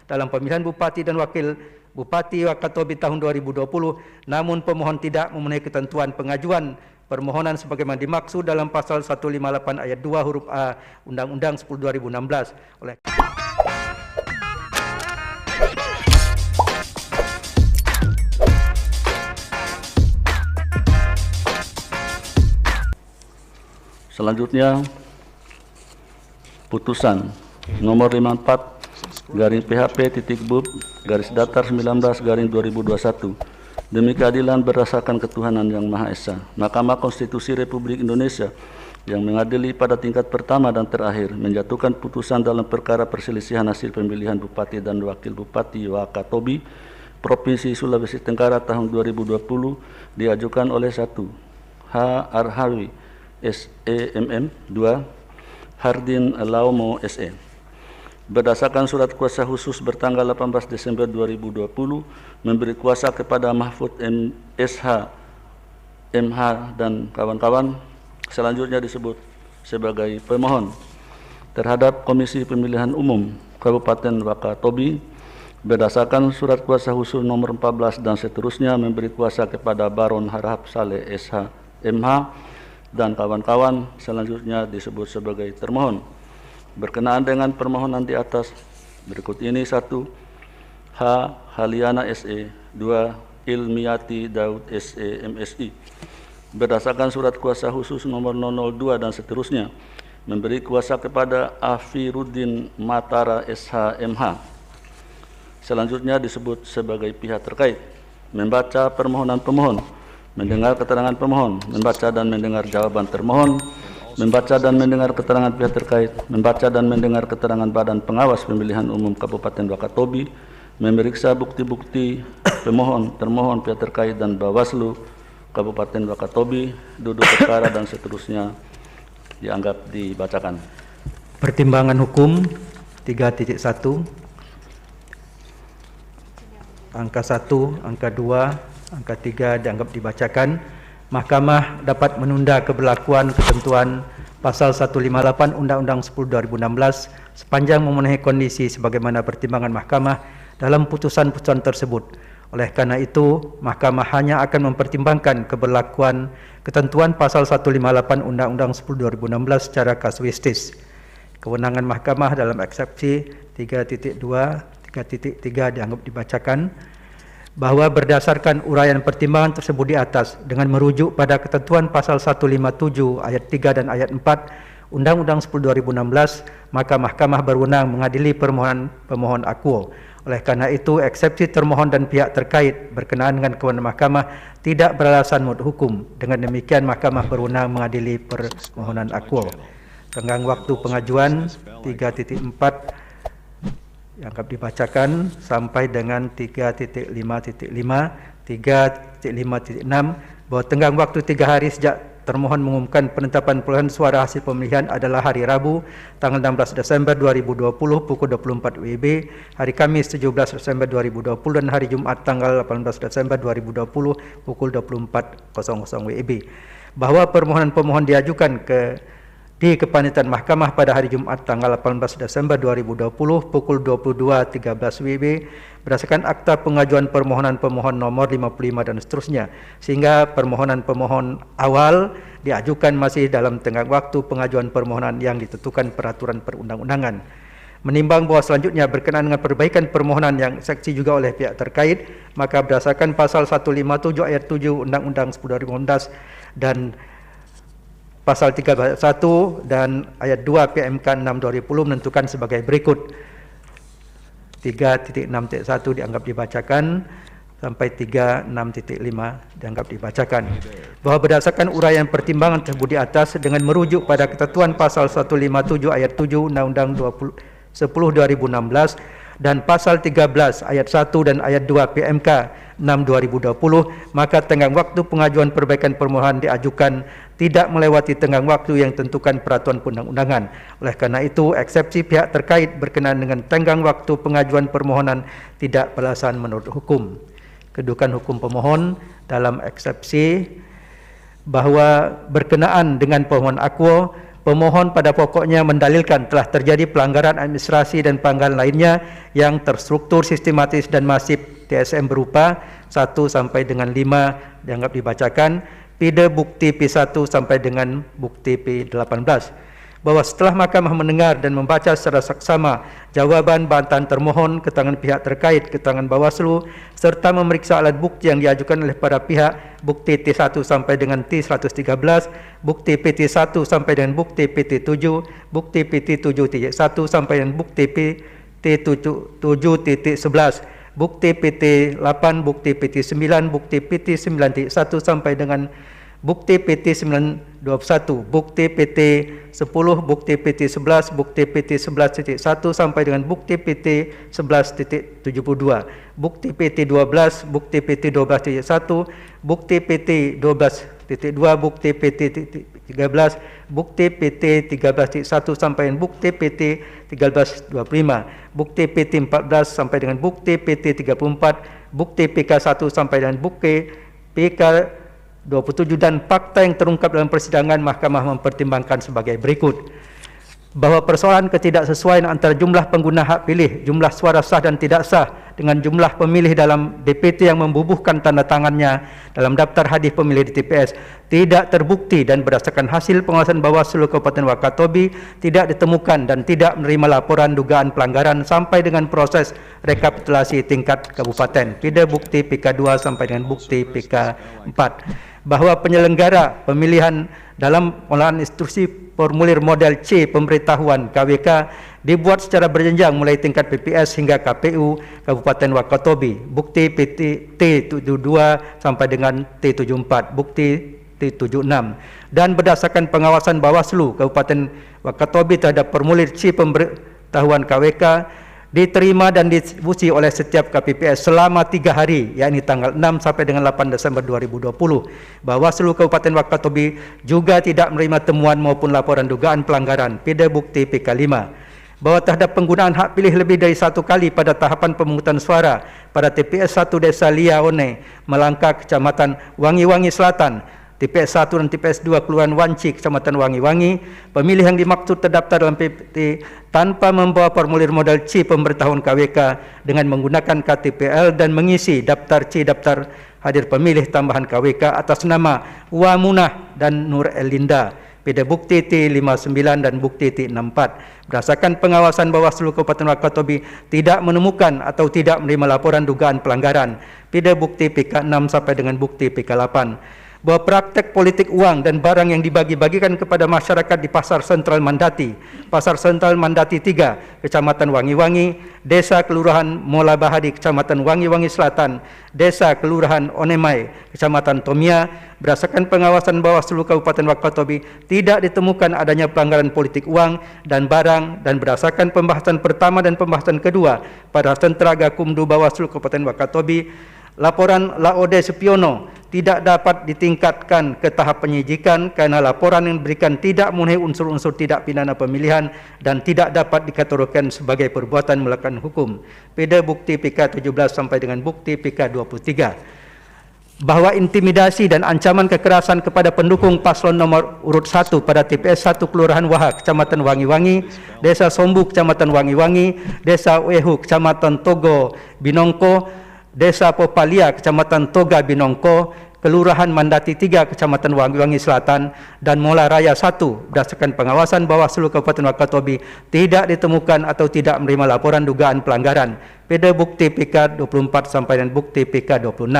dalam pemilihan Bupati dan Wakil Bupati Wakatobi tahun 2020, namun pemohon tidak memenuhi ketentuan pengajuan permohonan sebagaimana dimaksud dalam pasal 158 ayat 2 huruf A Undang-Undang 10 2016 oleh Selanjutnya, putusan nomor 54 garing PHP.Bub/Datar 19/2021 demi keadilan berdasarkan ketuhanan yang Maha Esa. Mahkamah Konstitusi Republik Indonesia yang mengadili pada tingkat pertama dan terakhir menjatuhkan putusan dalam perkara perselisihan hasil pemilihan Bupati dan Wakil Bupati Wakatobi Provinsi Sulawesi Tenggara tahun 2020 diajukan oleh 1. H. Arhawi SEMM, 2. Hardin Laumo SE. Berdasarkan surat kuasa khusus bertanggal 18 Desember 2020 memberi kuasa kepada Mahfud SH, MH dan kawan-kawan selanjutnya disebut sebagai pemohon terhadap Komisi Pemilihan Umum Kabupaten Wakatobi berdasarkan surat kuasa khusus nomor 14 dan seterusnya memberi kuasa kepada Baron Harahap Saleh SH, MH dan kawan-kawan selanjutnya disebut sebagai termohon. Berkenaan dengan permohonan di atas berikut ini: 1. H. Haliana SE, 2. Ilmiati Daud SE MSI. Berdasarkan surat kuasa khusus nomor 002 dan seterusnya memberi kuasa kepada Afiruddin Matara SH MH. Selanjutnya disebut sebagai pihak terkait. Membaca permohonan pemohon, mendengar keterangan pemohon, membaca dan mendengar jawaban termohon, membaca dan mendengar keterangan pihak terkait, membaca dan mendengar keterangan Badan Pengawas Pemilihan Umum Kabupaten Wakatobi, memeriksa bukti-bukti pemohon, termohon, pihak terkait dan Bawaslu Kabupaten Wakatobi, duduk perkara dan seterusnya dianggap dibacakan. Pertimbangan hukum 3.1 angka 1, angka 2, angka 3 dianggap dibacakan. Mahkamah dapat menunda keberlakuan ketentuan pasal 158 Undang-Undang 10 2016 sepanjang memenuhi kondisi sebagaimana pertimbangan mahkamah dalam putusan-putusan tersebut. Oleh karena itu, mahkamah hanya akan mempertimbangkan keberlakuan ketentuan pasal 158 Undang-Undang 10 2016 secara kasuistis. Kewenangan mahkamah dalam eksepsi 3.2, 3.3 dianggap dibacakan bahwa berdasarkan uraian pertimbangan tersebut di atas dengan merujuk pada ketentuan pasal 157 ayat 3 dan ayat 4 Undang-Undang 10 2016, maka mahkamah berwenang mengadili permohonan pemohon akuo. Oleh karena itu, eksepsi termohon dan pihak terkait berkenaan dengan kewenangan mahkamah tidak beralasan menurut hukum. Dengan demikian, mahkamah berwenang mengadili permohonan akuo. Tenggang waktu pengajuan 3.4 dianggap dibacakan sampai dengan 3.5.5, 3.5.6 bahwa tenggang waktu 3 hari sejak termohon mengumumkan penetapan perolehan suara hasil pemilihan adalah hari Rabu tanggal 16 Desember 2020 pukul 24 WIB, hari Kamis 17 Desember 2020 dan hari Jumat tanggal 18 Desember 2020 pukul 24.00 WIB. Bahwa permohonan pemohon diajukan di kepanitan mahkamah pada hari Jumat tanggal 18 Desember 2020 pukul 22.13 WIB berdasarkan akta pengajuan permohonan pemohon nomor 55 dan seterusnya, sehingga permohonan pemohon awal diajukan masih dalam tenggang waktu pengajuan permohonan yang ditentukan peraturan perundang-undangan. Menimbang bahwa selanjutnya berkenaan dengan perbaikan permohonan yang seksi juga oleh pihak terkait, maka berdasarkan pasal 157 ayat 7 Undang-Undang 10 2016 dan Pasal 3 ayat 1 dan ayat 2 PMK 6 2010 menentukan sebagai berikut. 3.6.1 dianggap dibacakan sampai 3.6.5 dianggap dibacakan. Bahwa berdasarkan uraian pertimbangan tersebut di atas dengan merujuk pada ketentuan pasal 157 ayat 7 Undang-Undang 10 2016 dan pasal 13 ayat 1 dan ayat 2 PMK 6 2020, maka tenggang waktu pengajuan perbaikan permohonan diajukan tidak melewati tenggang waktu yang tentukan peraturan perundang-undangan. Oleh karena itu, eksepsi pihak terkait berkenaan dengan tenggang waktu pengajuan permohonan tidak beralasan menurut hukum. Kedudukan hukum pemohon dalam eksepsi bahwa berkenaan dengan permohonan akuo, Pemohon pada pokoknya mendalilkan telah terjadi pelanggaran administrasi dan pelanggaran lainnya yang terstruktur, sistematis dan masif TSM berupa 1 sampai dengan 5 dianggap dibacakan, pide bukti P1 sampai dengan bukti P18. Bahwa setelah mahkamah mendengar dan membaca secara saksama jawaban bantahan termohon, keterangan pihak terkait, keterangan Bawaslu, serta memeriksa alat bukti yang diajukan oleh para pihak, bukti T1 sampai dengan T113, bukti PT1 sampai dengan bukti PT7, bukti PT7.1 sampai dengan bukti PT7.11, bukti PT8, bukti PT9, bukti PT9.1 sampai dengan bukti PT921, bukti PT10, bukti PT11, bukti PT11.1 sampai dengan bukti PT11.72, bukti PT12, bukti PT12.1, bukti PT12.2, bukti PT13, bukti PT13.1 sampai dengan bukti PT13.25, bukti PT14 sampai dengan bukti PT34, bukti PK1 sampai dengan bukti PK27 dan fakta yang terungkap dalam persidangan. Mahkamah mempertimbangkan sebagai berikut. Bahwa persoalan ketidaksesuaian antara jumlah pengguna hak pilih, jumlah suara sah dan tidak sah dengan jumlah pemilih dalam DPT yang membubuhkan tanda tangannya dalam daftar hadiah pemilih di TPS tidak terbukti dan berdasarkan hasil pengawasan Bawaslu Kabupaten Wakatobi tidak ditemukan dan tidak menerima laporan dugaan pelanggaran sampai dengan proses rekapitulasi tingkat kabupaten. Pide bukti PK2 sampai dengan bukti PK4. Bahwa penyelenggara pemilihan dalam pengolahan instruksi formulir model C pemberitahuan KWK dibuat secara berjenjang mulai tingkat PPS hingga KPU Kabupaten Wakatobi, bukti PT T72 sampai dengan T74, bukti T76, dan berdasarkan pengawasan Bawaslu Kabupaten Wakatobi terhadap formulir C pemberitahuan KWK diterima dan distribusi oleh setiap KPPS selama 3 hari, yakni tanggal 6 sampai dengan 8 Desember 2020. Bawaslu Kabupaten Wakatobi juga tidak menerima temuan maupun laporan dugaan pelanggaran. Pide bukti PK5. Bahwa terhadap penggunaan hak pilih lebih dari 1 kali pada tahapan pemungutan suara pada TPS 1 Desa Liaone, Melangka, Kecamatan Wangi-Wangi Selatan, TPS 1 dan TPS 2 Kelurahan Wanci, Kecamatan Wangi-Wangi, pemilih yang dimaksud terdaftar dalam PPT tanpa membawa formulir model C pemberitahuan KWK dengan menggunakan KTPL dan mengisi daftar C daftar hadir pemilih tambahan KWK atas nama Wamunah dan Nur Elinda. Pide bukti T59 dan bukti T64. Berdasarkan pengawasan Bawaslu Kabupaten Wakatobi tidak menemukan atau tidak menerima laporan dugaan pelanggaran. Pide bukti PK6 sampai dengan bukti PK8. Bahwa praktek politik uang dan barang yang dibagi-bagikan kepada masyarakat di Pasar Sentral Mandati, Pasar Sentral Mandati 3, Kecamatan Wangi-Wangi, Desa Kelurahan Mola Bahadi, Kecamatan Wangi-Wangi Selatan, Desa Kelurahan Onemai, Kecamatan Tomia, berdasarkan pengawasan Bawaslu Kabupaten Wakatobi tidak ditemukan adanya pelanggaran politik uang dan barang, dan berdasarkan pembahasan pertama dan pembahasan kedua pada Sentra Gakumdu Bawaslu Kabupaten Wakatobi, laporan Laode Supiono tidak dapat ditingkatkan ke tahap penyidikan karena laporan yang diberikan tidak memenuhi unsur-unsur tidak pidana pemilihan dan tidak dapat dikategorikan sebagai perbuatan melakukan hukum. Pide bukti PK17 sampai dengan bukti PK23. Bahwa intimidasi dan ancaman kekerasan kepada pendukung paslon nomor urut 1 pada TPS 1 Kelurahan Wahak, Kecamatan Wangi-Wangi, Desa Sombu, Kecamatan Wangi-Wangi, Desa Wehu, Kecamatan Togo Binongko, Desa Popalia, Kecamatan Toga Binongko, Kelurahan Mandati 3, Kecamatan Wangi-Wangi Selatan, dan Mola Raya 1. Berdasarkan pengawasan Bawaslu Kabupaten Wakatobi tidak ditemukan atau tidak menerima laporan dugaan pelanggaran. Pide bukti PK 24 sampai dengan bukti PK 26.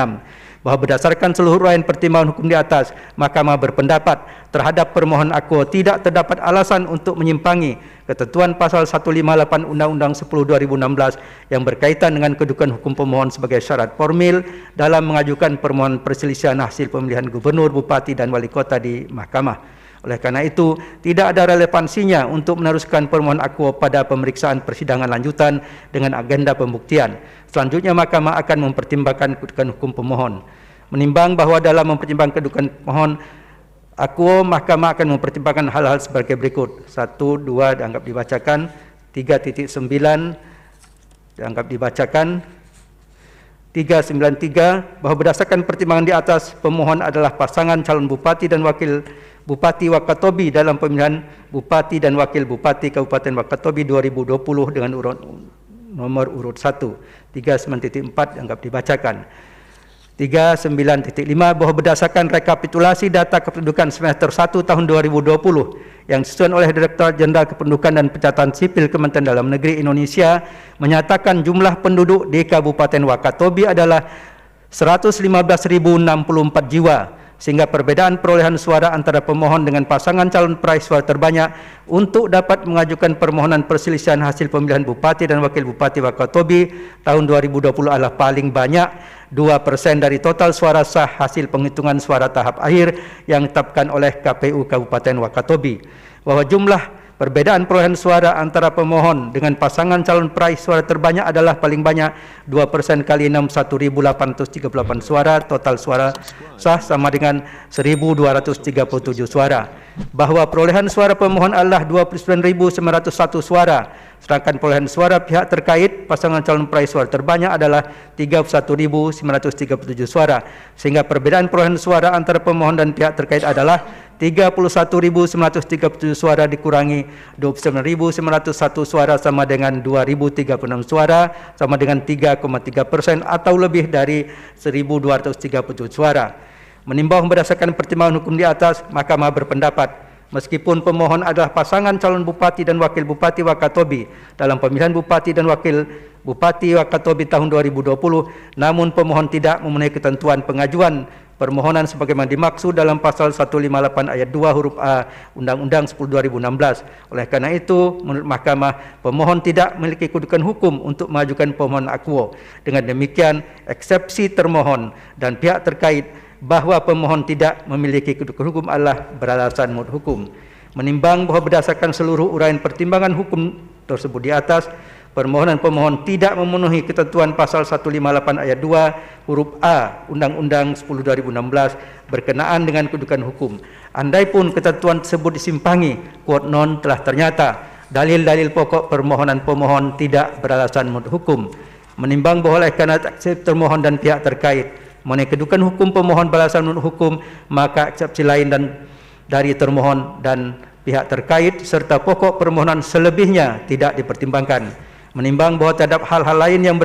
Bahwa berdasarkan seluruh uraian pertimbangan hukum di atas, Mahkamah berpendapat terhadap permohonan akuo tidak terdapat alasan untuk menyimpangi ketentuan pasal 158 Undang-Undang 10 2016 yang berkaitan dengan kedudukan hukum pemohon sebagai syarat formil dalam mengajukan permohonan perselisihan hasil pemilihan gubernur, bupati dan wali kota di Mahkamah. Oleh karena itu, tidak ada relevansinya untuk meneruskan permohonan akuo pada pemeriksaan persidangan lanjutan dengan agenda pembuktian. Selanjutnya, Mahkamah akan mempertimbangkan kedudukan hukum pemohon. Menimbang bahwa dalam mempertimbangkan kedudukan pemohon akuo, Mahkamah akan mempertimbangkan hal-hal sebagai berikut. 1, 2 dianggap dibacakan. 3.9 dianggap dibacakan. 393 bahwa berdasarkan pertimbangan di atas, pemohon adalah pasangan calon bupati dan wakil Bupati Wakatobi dalam pemilihan Bupati dan Wakil Bupati Kabupaten Wakatobi 2020 dengan nomor urut 1. 39.4 dianggap dibacakan. 39.5 bahwa berdasarkan rekapitulasi data kependudukan semester 1 tahun 2020 yang disusun oleh Direktorat Jenderal Kependudukan dan Pencatatan Sipil Kementerian Dalam Negeri Indonesia menyatakan jumlah penduduk di Kabupaten Wakatobi adalah 115.064 jiwa, sehingga perbedaan perolehan suara antara pemohon dengan pasangan calon peraih suara terbanyak untuk dapat mengajukan permohonan perselisihan hasil pemilihan Bupati dan Wakil Bupati Wakatobi tahun 2020 adalah paling banyak 2% dari total suara sah hasil penghitungan suara tahap akhir yang ditetapkan oleh KPU Kabupaten Wakatobi, bahwa jumlah perbedaan perolehan suara antara pemohon dengan pasangan calon peraih suara terbanyak adalah paling banyak 2% kali 61.838 suara, total suara sah sama dengan 1.237 suara. Bahwa perolehan suara pemohon adalah 29.901 suara, sedangkan perolehan suara pihak terkait pasangan calon peraih suara terbanyak adalah 31.937 suara, sehingga perbedaan perolehan suara antara pemohon dan pihak terkait adalah 31.937 suara dikurangi 29.901 suara sama dengan 2.036 suara sama dengan 3,3% atau lebih dari 1.237 suara. Menimbang berdasarkan pertimbangan hukum di atas, Mahkamah berpendapat meskipun pemohon adalah pasangan calon Bupati dan Wakil Bupati Wakatobi dalam pemilihan Bupati dan Wakil Bupati Wakatobi tahun 2020, namun pemohon tidak memenuhi ketentuan pengajuan permohonan sebagaimana dimaksud dalam pasal 158 ayat 2 huruf A Undang-Undang 10 2016. Oleh karena itu, menurut Mahkamah, pemohon tidak memiliki kedudukan hukum untuk mengajukan permohonan akuo. Dengan demikian, eksepsi termohon dan pihak terkait bahwa pemohon tidak memiliki kedudukan hukum adalah beralasan menurut hukum. Menimbang bahwa berdasarkan seluruh uraian pertimbangan hukum tersebut di atas, permohonan pemohon tidak memenuhi ketentuan pasal 158 ayat 2 huruf A Undang-Undang 10 2016 berkenaan dengan kedudukan hukum. Andaipun ketentuan tersebut disimpangi, quote non telah ternyata dalil-dalil pokok permohonan pemohon tidak beralasan menurut hukum. Menimbang bahwa oleh karena eksepsi termohon dan pihak terkait mengenai kedudukan hukum pemohon beralasan menurut hukum, maka eksepsi lain dan dari termohon dan pihak terkait serta pokok permohonan selebihnya tidak dipertimbangkan. Menimbang bahwa terhadap hal-hal lain yang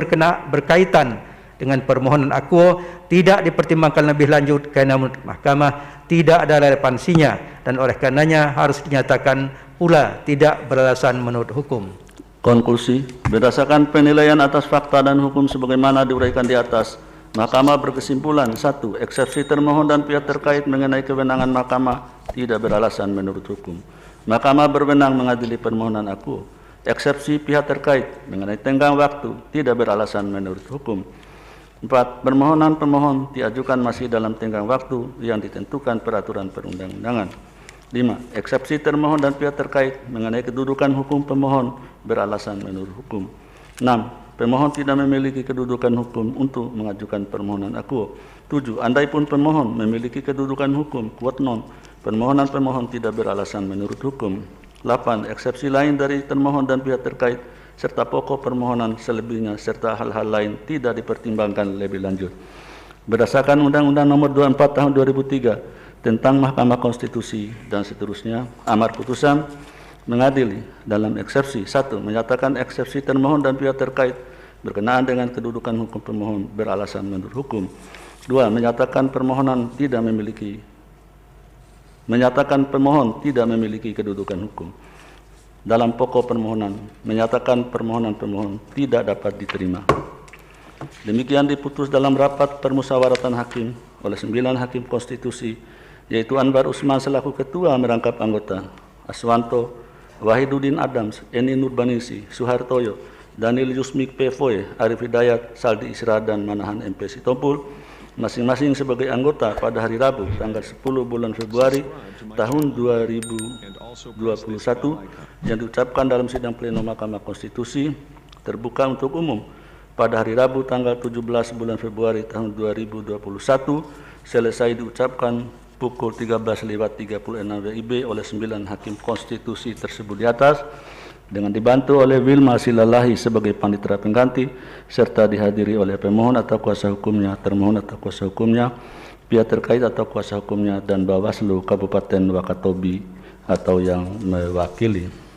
berkaitan dengan permohonan akuo tidak dipertimbangkan lebih lanjut karena menurut Mahkamah tidak ada relevansinya dan oleh karenanya harus dinyatakan pula tidak beralasan menurut hukum. Konklusi, berdasarkan penilaian atas fakta dan hukum sebagaimana diuraikan di atas, Mahkamah berkesimpulan 1. Eksepsi termohon dan pihak terkait mengenai kewenangan Mahkamah tidak beralasan menurut hukum. Mahkamah berwenang mengadili permohonan akuo. Eksepsi pihak terkait mengenai tenggang waktu tidak beralasan menurut hukum. 4. Permohonan pemohon diajukan masih dalam tenggang waktu yang ditentukan peraturan perundang-undangan. 5. Eksepsi termohon dan pihak terkait mengenai kedudukan hukum pemohon beralasan menurut hukum. 6. Pemohon tidak memiliki kedudukan hukum untuk mengajukan permohonan akuo. 7. Andaipun pemohon memiliki kedudukan hukum, quote non, permohonan pemohon tidak beralasan menurut hukum. 8. Eksepsi lain dari termohon dan pihak terkait serta pokok permohonan selebihnya serta hal-hal lain tidak dipertimbangkan lebih lanjut. Berdasarkan Undang-Undang Nomor 24 Tahun 2003 tentang Mahkamah Konstitusi dan seterusnya, amar putusan mengadili dalam eksepsi 1. Menyatakan eksepsi termohon dan pihak terkait berkenaan dengan kedudukan hukum pemohon beralasan menurut hukum. 2. Menyatakan pemohon tidak memiliki kedudukan hukum. Dalam pokok permohonan menyatakan permohonan pemohon tidak dapat diterima. Demikian diputus dalam rapat permusyawaratan hakim oleh 9 hakim konstitusi, yaitu Anwar Usman selaku ketua merangkap anggota, Aswanto, Wahiduddin Adams, Eni Nurbanisi, Suhartoyo, Daniel Yusmik Pevoe, Arif Hidayat, Saldi Isra, dan Manahan MP Sitompul, masing-masing sebagai anggota pada hari Rabu tanggal 10 bulan Februari tahun 2021 yang diucapkan dalam sidang pleno Mahkamah Konstitusi terbuka untuk umum pada hari Rabu tanggal 17 bulan Februari tahun 2021 selesai diucapkan pukul 13:36 WIB oleh 9 hakim konstitusi tersebut di atas. dengan dibantu oleh Wilma Silalahi sebagai panitera pengganti serta dihadiri oleh pemohon atau kuasa hukumnya, termohon atau kuasa hukumnya, pihak terkait atau kuasa hukumnya, dan Bawaslu Kabupaten Wakatobi atau yang mewakili.